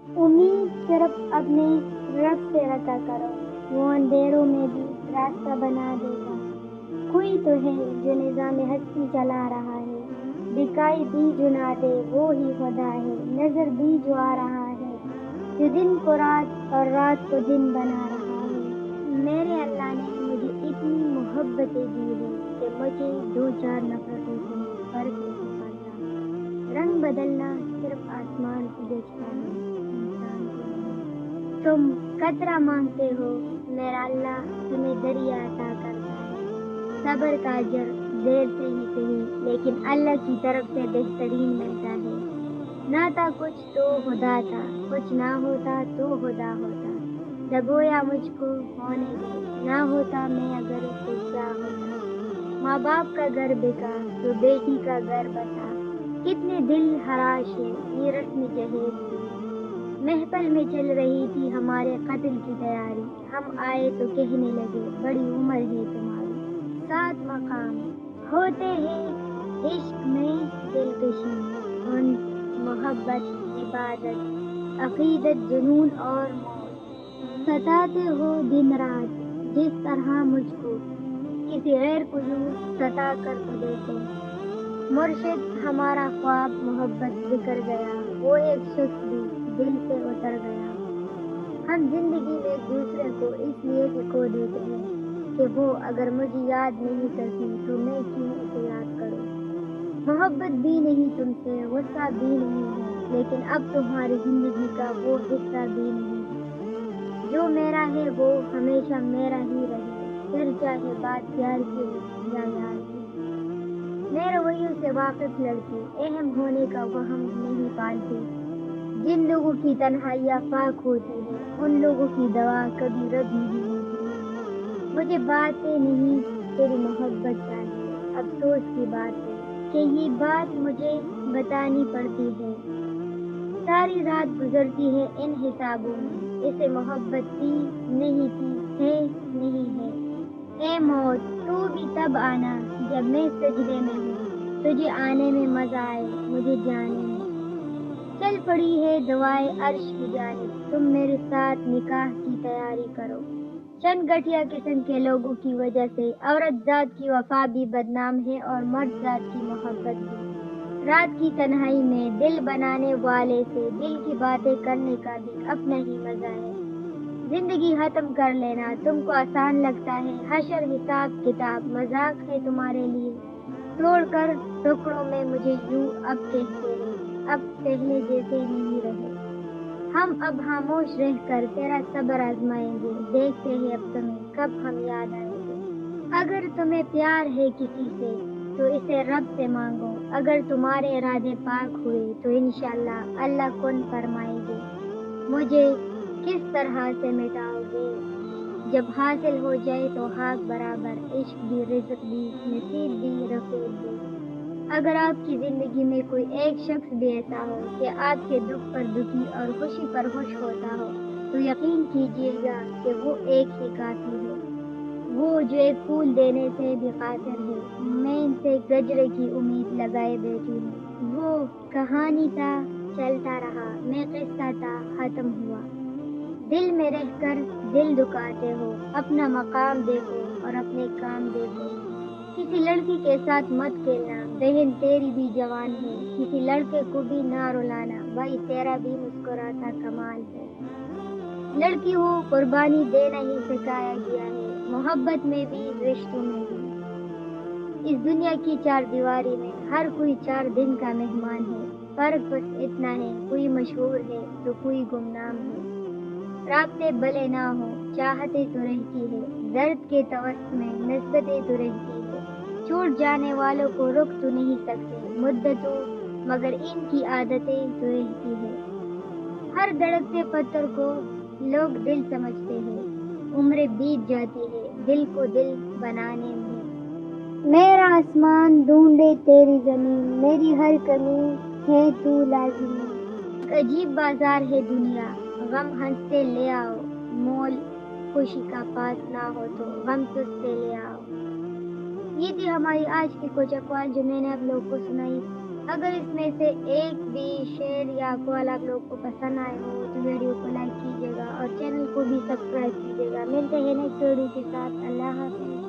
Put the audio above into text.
امید صرف اپنے رب سے رکھا کرو، وہ اندھیروں میں بھی راستہ بنا دے گا۔ کوئی تو ہے جو نظام ہستی چلا رہا ہے، دکھائی دی جو نہ دے وہ ہی خدا ہے، نظر دی جو آ رہا ہے، جو دن کو رات اور رات کو دن بنا رہا ہے۔ میرے اللہ نے مجھے اتنی محبتیں دی ہے کہ مجھے دو چار نفرتوں سے فرق نہیں پڑتا۔ رنگ بدلنا صرف آسمان کو جچتا ہے، انسان کو نہیں۔ تم قطرہ مانگتے ہو، میرا اللہ تمہیں دریا عطا کرتا ہے۔ صبر کا اجر دیر سے ہی صحیح لیکن اللہ کی طرف سے بہترین ملتا ہے۔ نہ تھا کچھ تو خدا تھا، کچھ نہ ہوتا تو خدا ہوتا۔ دبویا مجھ کو ہونے دے، نہ ہوتا میں اگر تو کیا ہوتا۔ ماں باپ کا گھر بکا تو بیٹی کا گھر بسا، کتنے دل ہراش ہے یہ رسم جہیز کی۔ محفل میں چل رہی تھی ہمارے قتل کی تیاری، ہم آئے تو کہنے لگے بڑی عمر ہے تمہاری۔ 7 مقام ہوتے ہیں عشق میں، دلکشی، انس، محبت، عبادت، عقیدت، جنون اور موت۔ ستاتے ہو دن رات جس طرح مجھ کو، کسی غیر کو یوں ستا کر تو دیکھو۔ مرشد ہمارا خواب محبت بکھر گیا، وہ ایک شخص بھی دل سے اتر گیا۔ ہم زندگی میں ایک دوسرے کو اس لیے بھی کھو دیتے ہیں کہ وہ اگر مجھے یاد نہیں کرتی تو میں کیوں اسے یاد کروں۔ محبت بھی نہیں تم سے، غصہ بھی نہیں ہوں، لیکن اب تمہاری زندگی کا وہ حصہ بھی نہیں ہوں۔ جو میرا ہے وہ ہمیشہ میرا ہی رہے، پھر چاہے بات پیار کی ہو یا یار کی۔ میں رویوں سے واقف لڑکی اہم ہونے کا وہم نہیں پالتی۔ جن لوگوں کی تنہائیاں پاک ہوتی ہے ان لوگوں کی دعا کبھی رد نہیں ہوتی۔ مجھے باتیں نہیں تیری محبت چاہیے، افسوس کی بات ہے کہ یہ بات مجھے بتانی پڑتی ہے۔ ساری رات گزرتی ہے ان حسابوں میں، اسے محبت تھی نہیں تھی، ہے نہیں ہے۔ اے موت تو بھی تب آنا جب میں سجدے میں ہوں، تجھے آنے میں مزہ آئے مجھے جانے میں۔ چل پڑی ہے دعائے عرش کی جانب، تم میرے ساتھ نکاح کی تیاری کرو۔ چند گٹھیا قسم کے لوگوں کی وجہ سے عورت ذات کی وفا بھی بدنام ہے اور مرد ذات کی محبت بھی۔ رات کی تنہائی میں دل بنانے والے سے دل کی باتیں کرنے کا بھی اپنا ہی مزہ ہے۔ زندگی ختم کر لینا تم کو آسان لگتا ہے، حشر حساب کتاب مذاق ہے تمہارے لیے۔ توڑ کر ٹکڑوں میں مجھے یوں اب کہتے ہیں، اب پہلے جیسے نہیں رہے۔ ہم اب خاموش رہ کر تیرا صبر آزمائیں گے، دیکھتے ہیں اب تمہیں کب ہم یاد آئیں گے۔ اگر تمہیں پیار ہے کسی سے تو اسے رب سے مانگو، اگر تمہارے ارادے پاک ہوئے تو انشاءاللہ اللہ کن فرمائیں گے۔ مجھے کس طرح سے مٹاؤ گے؟ جب حاصل ہو جائے تو خاک برابر، عشق بھی، رزق بھی، نصیب بھی، رفیق بھی۔ اگر آپ کی زندگی میں کوئی ایک شخص بھی ایسا ہو کہ آپ کے دکھ پر دکھی اور خوشی پر خوش ہوتا ہو تو یقین کیجیے گا کہ وہ ایک ہی کافی ہے، وہ جو ایک پھول دینے سے بھی قاصر ہے۔ میں ان سے گجرے کی امید لگائے بیٹھی ہوں، وہ کہانی تھا چلتا رہا، میں قصہ تھا ختم ہوا۔ دل میں رہ کر دل دکھاتے ہو، اپنا مقام دیکھو اور اپنے کام دیکھو۔ کسی لڑکی کے ساتھ مت کھیلنا، بہن تیری بھی جوان ہے، کسی لڑکے کو بھی نہ رلانا، بھائی تیرا بھی مسکراتا کمال ہے۔ لڑکی ہو قربانی دینا ہی سکھایا گیا ہے، محبت میں بھی رشتوں میں بھی۔ اس دنیا کی 4 دیواری میں ہر کوئی 4 دن کا مہمان ہے، فرق بس اتنا ہے کوئی مشہور ہے تو کوئی گمنام ہے۔ رابطے بھلے نہ ہوں چاہتے تو رہتی ہے، درد کے توسط میں نسبتیں تو رہتی ہے۔ چھوٹ جانے والوں کو روک تو نہیں سکتے مدتوں، مگر ان کی عادتیں تو رہتی ہے۔ ہر دھڑکتے پتھر کو لوگ دل سمجھتے ہیں، عمریں بیت جاتی ہے دل کو دل بنانے میں۔ میرا آسمان ڈھونڈے تیری زمین، میری ہر کمی ہے تو لازمی۔ ایک عجیب بازار ہے دنیا، غم ہنستے لے آؤ، مول خوشی کا پاس نہ ہو تو غم سستے لے آؤ۔ یہ تھی ہماری آج کی کچھ اقوال جو میں نے آپ لوگوں کو سنائی۔ اگر اس میں سے ایک بھی شعر یا قول آپ لوگ کو پسند آئے ہو تو ویڈیو کو لائک کیجیے گا اور چینل کو بھی سبسکرائب کیجیے گا۔ ملتے ہیں نیکسٹ ویڈیو کے ساتھ۔ اللہ حافظ۔